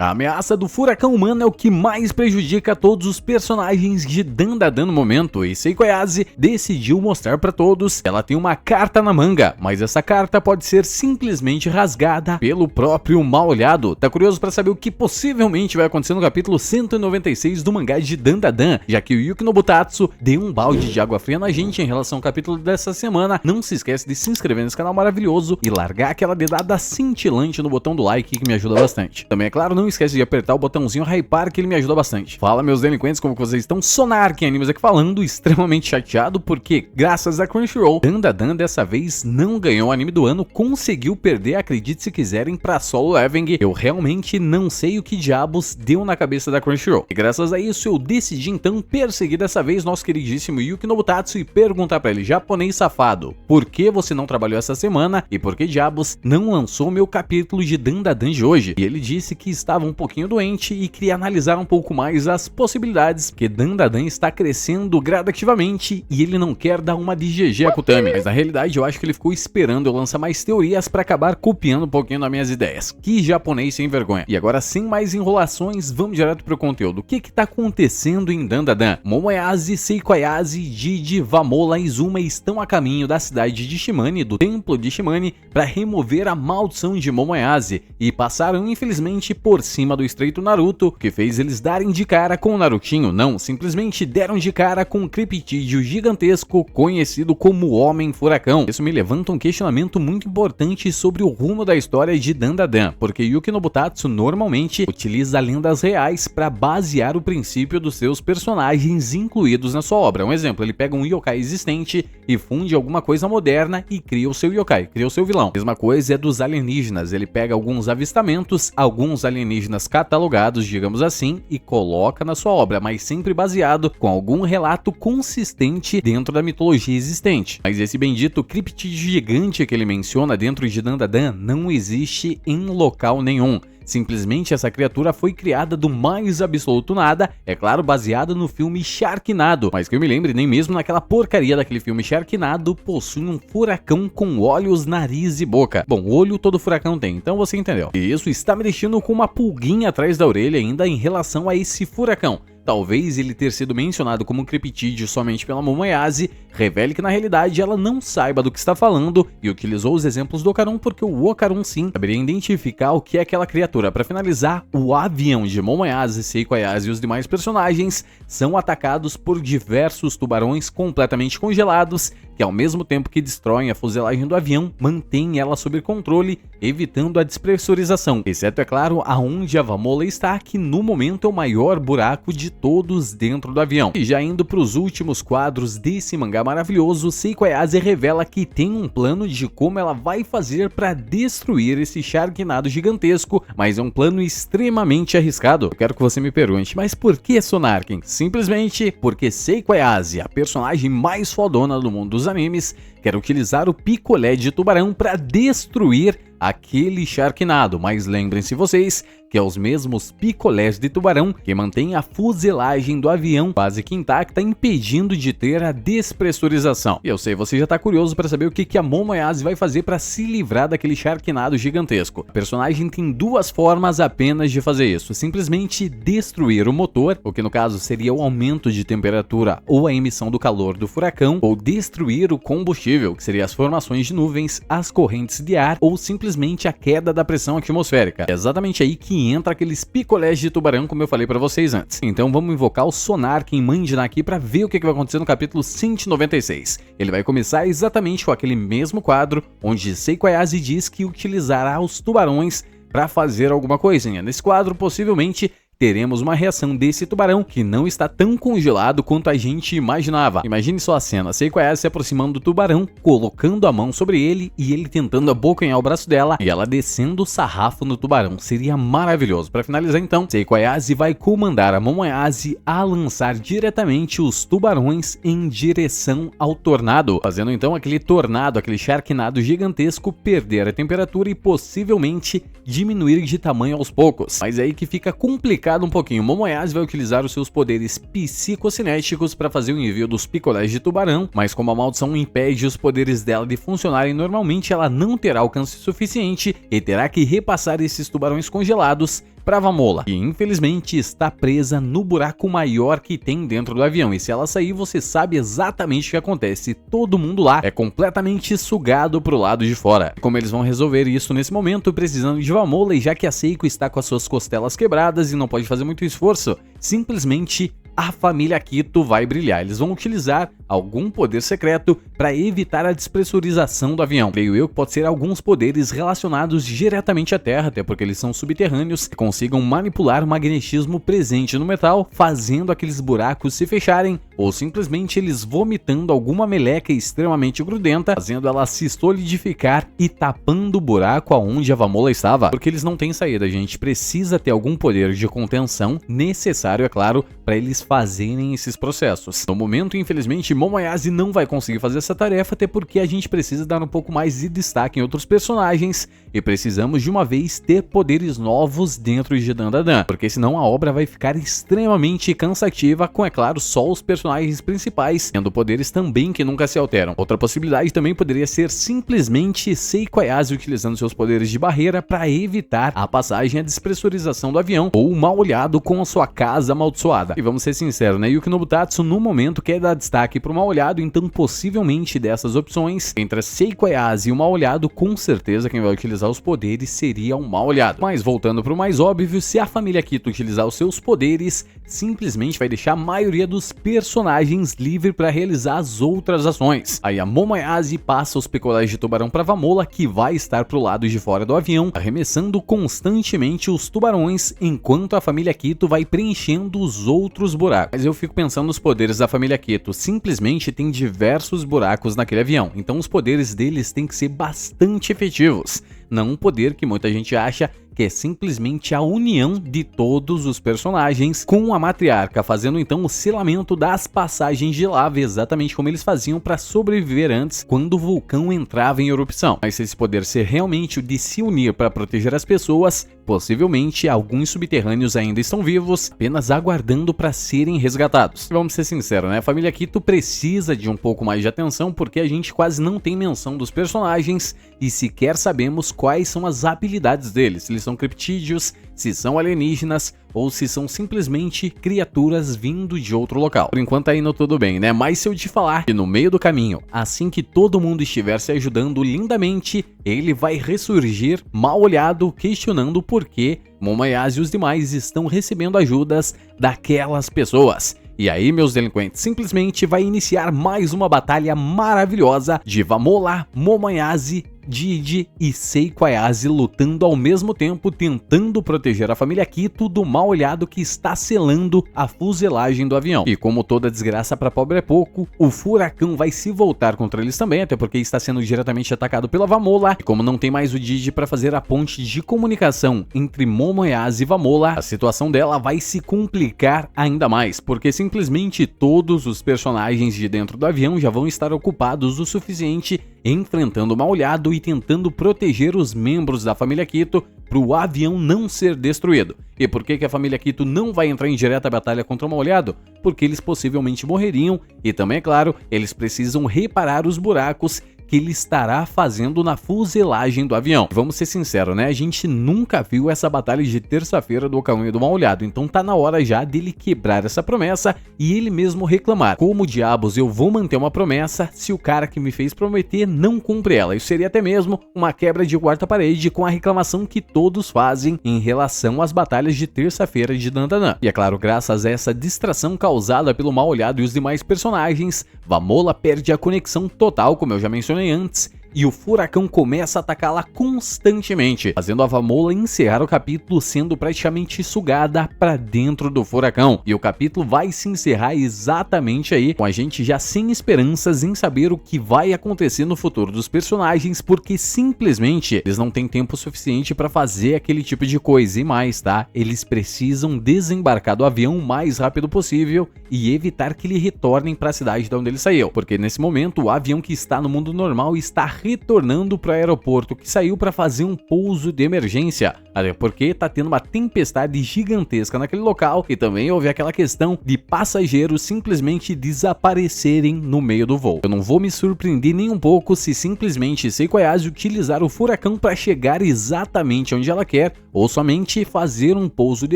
A ameaça do furacão humano é o que mais prejudica todos os personagens de Dandadan no momento, e Seiko Ayase decidiu mostrar pra todos que ela tem uma carta na manga, mas essa carta pode ser simplesmente rasgada pelo próprio Mal-Olhado. Tá curioso pra saber o que possivelmente vai acontecer no capítulo 196 do mangá de Dandadan, já que o Yuki Nobutatsu deu um balde de água fria na gente em relação ao capítulo dessa semana. Não se esquece de se inscrever nesse canal maravilhoso e largar aquela dedada cintilante no botão do like que me ajuda bastante. Também, é claro, não esquece de apertar o botãozinho hypar que ele me ajuda bastante. Fala, meus delinquentes, como que vocês estão? Sonark Animes aqui falando, extremamente chateado porque, graças a Crunchyroll, Dandadan dessa vez não ganhou o anime do ano, conseguiu perder, acredite se quiserem, pra Solo Leveling. Eu realmente não sei o que diabos deu na cabeça da Crunchyroll. E graças a isso eu decidi então perseguir dessa vez nosso queridíssimo Yuki Nobutatsu e perguntar pra ele: japonês safado, por que você não trabalhou essa semana e por que diabos não lançou meu capítulo de Dandadan de hoje? E ele disse que estava um pouquinho doente e queria analisar um pouco mais as possibilidades, porque Dandadan está crescendo gradativamente e ele não quer dar uma de GG a Kutami. Mas na realidade eu acho que ele ficou esperando eu lançar mais teorias para acabar copiando um pouquinho das minhas ideias. Que japonês sem vergonha. E agora, sem mais enrolações, vamos direto pro conteúdo. O que tá acontecendo em Dandadan? Momo Ayase, Seiko Ayase, Jiji, Vamola e Izuma estão a caminho da cidade de Shimane, do templo de Shimane, para remover a maldição de Momo Ayase, e passaram infelizmente por cima do estreito Naruto, que fez eles darem de cara com o Narutinho. Não, simplesmente deram de cara com um criptídeo gigantesco conhecido como Homem Furacão. Isso me levanta um questionamento muito importante sobre o rumo da história de Dandadan, porque Yuki Nobutatsu normalmente utiliza lendas reais para basear o princípio dos seus personagens incluídos na sua obra. Um exemplo, ele pega um yokai existente e funde alguma coisa moderna e cria o seu yokai, cria o seu vilão. Mesma coisa é dos alienígenas, ele pega alguns avistamentos, alguns alienígenas catalogados, digamos assim, e coloca na sua obra, mas sempre baseado com algum relato consistente dentro da mitologia existente. Mas esse bendito criptídeo gigante que ele menciona dentro de Dandadan não existe em local nenhum. Simplesmente essa criatura foi criada do mais absoluto nada, é claro, baseada no filme Sharknado. Mas que eu me lembre, nem mesmo naquela porcaria daquele filme Sharknado possui um furacão com olhos, nariz e boca. Bom, olho todo furacão tem, então você entendeu. E isso está me deixando com uma pulguinha atrás da orelha ainda em relação a esse furacão. Talvez ele ter sido mencionado como criptídeo somente pela Momo Ayase revele que na realidade ela não saiba do que está falando e utilizou os exemplos do Okarun porque o Okarun sim saberia identificar o que é aquela criatura. Para finalizar, o avião de Momo Ayase, Seiko Ayase e os demais personagens são atacados por diversos tubarões completamente congelados que, ao mesmo tempo que destroem a fuselagem do avião, mantêm ela sob controle, evitando a despressurização, exceto, é claro, aonde a Vamola está, que no momento é o maior buraco de todos dentro do avião. E já indo para os últimos quadros desse mangá maravilhoso, Seiko Ayase revela que tem um plano de como ela vai fazer para destruir esse Sharknado gigantesco, mas é um plano extremamente arriscado. Eu quero que você me pergunte, mas por que Sonarken? Simplesmente porque Seiko Ayase, a personagem mais fodona do mundo dos animes, quer utilizar o picolé de tubarão para destruir aquele Sharknado, mas lembrem-se vocês que é os mesmos picolés de tubarão que mantém a fuselagem do avião quase que intacta, impedindo de ter a despressurização. E eu sei, você já tá curioso para saber o que a Momo Ayase vai fazer para se livrar daquele Sharknado gigantesco. A personagem tem duas formas apenas de fazer isso: simplesmente destruir o motor, o que no caso seria o aumento de temperatura ou a emissão do calor do furacão, ou destruir o combustível, que seria as formações de nuvens, as correntes de ar ou simplesmente a queda da pressão atmosférica. É exatamente aí que entra aqueles picolés de tubarão, como eu falei pra vocês antes. Então vamos invocar o Sonarken Mandinar aqui pra ver o que vai acontecer no capítulo 196. Ele vai começar exatamente com aquele mesmo quadro, onde Seiko Ayase diz que utilizará os tubarões pra fazer alguma coisinha. Nesse quadro, possivelmente, teremos uma reação desse tubarão que não está tão congelado quanto a gente imaginava. Imagine só a cena, Seiko Ayase se aproximando do tubarão, colocando a mão sobre ele e ele tentando abocanhar o braço dela e ela descendo o sarrafo no tubarão. Seria maravilhoso. Para finalizar então, Seiko Ayase vai comandar a Momo Ayase a lançar diretamente os tubarões em direção ao tornado, fazendo então aquele tornado, aquele Sharknado gigantesco perder a temperatura e possivelmente diminuir de tamanho aos poucos. Mas é aí que fica complicado um pouquinho. Momo Ayase vai utilizar os seus poderes psicocinéticos para fazer o envio dos picolés de tubarão, mas como a maldição impede os poderes dela de funcionarem normalmente, ela não terá alcance suficiente e terá que repassar esses tubarões congelados pra Vamola, que infelizmente está presa no buraco maior que tem dentro do avião, e se ela sair você sabe exatamente o que acontece, todo mundo lá é completamente sugado pro lado de fora. Como eles vão resolver isso nesse momento, precisando de Vamola, e já que a Seiko está com as suas costelas quebradas e não pode fazer muito esforço, simplesmente a família Kito vai brilhar. Eles vão utilizar algum poder secreto para evitar a despressurização do avião. Creio eu que pode ser alguns poderes relacionados diretamente à Terra, até porque eles são subterrâneos, que consigam manipular o magnetismo presente no metal, fazendo aqueles buracos se fecharem, ou simplesmente eles vomitando alguma meleca extremamente grudenta, fazendo ela se solidificar e tapando o buraco aonde a Vamola estava. Porque eles não têm saída, a gente precisa ter algum poder de contenção necessário, é claro, para eles fazerem esses processos. No momento, infelizmente, Momoyase não vai conseguir fazer essa tarefa, até porque a gente precisa dar um pouco mais de destaque em outros personagens e precisamos de uma vez ter poderes novos dentro de Dandadan, porque senão a obra vai ficar extremamente cansativa com, é claro, só os personagens principais tendo poderes também que nunca se alteram. Outra possibilidade também poderia ser simplesmente Seiko Ayase utilizando seus poderes de barreira para evitar a passagem e a despressurização do avião, ou o mal-olhado com a sua casa amaldiçoada. E vamos ser sinceros, né? Yuki Nobutatsu no momento quer dar destaque pro mal-olhado, então possivelmente dessas opções, entre a Seiko Ayase e o mal-olhado, com certeza quem vai utilizar os poderes seria o mal-olhado. Mas voltando pro mais óbvio, se a família Kito utilizar os seus poderes, simplesmente vai deixar a maioria dos personagens livre para realizar as outras ações. Aí a Momoyase passa os picolés de tubarão para Vamola, que vai estar pro lado de fora do avião, arremessando constantemente os tubarões, enquanto a família Kito vai preenchendo os outros buracos. Mas eu fico pensando nos poderes da família Kito, simplesmente tem diversos buracos naquele avião, então os poderes deles têm que ser bastante efetivos. Não um poder que muita gente acha que é simplesmente a união de todos os personagens com a matriarca, fazendo então o selamento das passagens de lava, exatamente como eles faziam para sobreviver antes, quando o vulcão entrava em erupção. Mas se esse poder ser realmente o de se unir para proteger as pessoas, possivelmente alguns subterrâneos ainda estão vivos, apenas aguardando para serem resgatados. E vamos ser sinceros, né? A família Kito precisa de um pouco mais de atenção, porque a gente quase não tem menção dos personagens e sequer sabemos quais são as habilidades deles, se eles são criptídeos, se são alienígenas ou se são simplesmente criaturas vindo de outro local. Por enquanto tá indo tudo bem, né? Mas se eu te falar que no meio do caminho, assim que todo mundo estiver se ajudando lindamente, ele vai ressurgir mal-olhado, questionando por que Momoyase e os demais estão recebendo ajudas daquelas pessoas. E aí, meus delinquentes, simplesmente vai iniciar mais uma batalha maravilhosa de Vamola, Momoyase, Didi e Seiko Ayase lutando ao mesmo tempo, tentando proteger a família Kito do mal-olhado que está selando a fuselagem do avião. E como toda desgraça para pobre é pouco, o furacão vai se voltar contra eles também, até porque está sendo diretamente atacado pela Vamola. E como não tem mais o Didi para fazer a ponte de comunicação entre Momoyase e Vamola, a situação dela vai se complicar ainda mais, porque simplesmente todos os personagens de dentro do avião já vão estar ocupados o suficiente enfrentando o mal-olhado e tentando proteger os membros da família Kito para o avião não ser destruído. E por que a família Kito não vai entrar em direta batalha contra o mal-olhado? Porque eles possivelmente morreriam e também, é claro, eles precisam reparar os buracos que ele estará fazendo na fuselagem do avião. Vamos ser sinceros, né? A gente nunca viu essa batalha de terça-feira do Okaon e do mal-olhado, então tá na hora já dele quebrar essa promessa e ele mesmo reclamar. Como diabos eu vou manter uma promessa se o cara que me fez prometer não cumpre ela? Isso seria até mesmo uma quebra de quarta parede com a reclamação que todos fazem em relação às batalhas de terça-feira de Dandadan. E é claro, graças a essa distração causada pelo mal-olhado e os demais personagens, Vamola perde a conexão total, como eu já mencionei antes, e o furacão começa a atacá-la constantemente, fazendo a Vamola encerrar o capítulo sendo praticamente sugada para dentro do furacão. E o capítulo vai se encerrar exatamente aí, com a gente já sem esperanças em saber o que vai acontecer no futuro dos personagens, porque simplesmente eles não têm tempo suficiente para fazer aquele tipo de coisa. E mais, tá? Eles precisam desembarcar do avião o mais rápido possível e evitar que ele retornem para a cidade de onde ele saiu, porque nesse momento o avião que está no mundo normal está retornando para o aeroporto que saiu para fazer um pouso de emergência, até porque tá tendo uma tempestade gigantesca naquele local e também houve aquela questão de passageiros simplesmente desaparecerem no meio do voo. Eu não vou me surpreender nem um pouco se simplesmente Seiko Ayase utilizar o furacão para chegar exatamente onde ela quer ou somente fazer um pouso de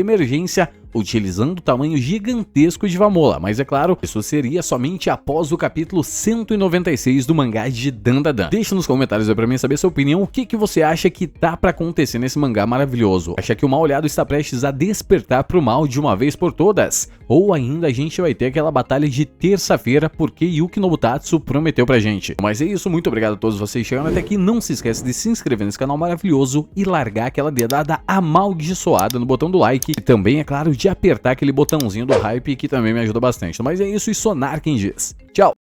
emergência utilizando o tamanho gigantesco de Vamola, mas é claro, isso seria somente após o capítulo 196 do mangá de Dandadan. Deixa nos comentários aí pra mim saber sua opinião, o que você acha que tá pra acontecer nesse mangá maravilhoso? Acha que o mal olhado está prestes a despertar pro mal de uma vez por todas? Ou ainda a gente vai ter aquela batalha de terça-feira porque Yuki Nobutatsu prometeu pra gente? Mas é isso, muito obrigado a todos vocês chegando até aqui, não se esquece de se inscrever nesse canal maravilhoso e largar aquela dedada amaldiçoada no botão do like e também, é claro, de apertar aquele botãozinho do hype que também me ajuda bastante. Mas é isso e sonar quem diz. Tchau!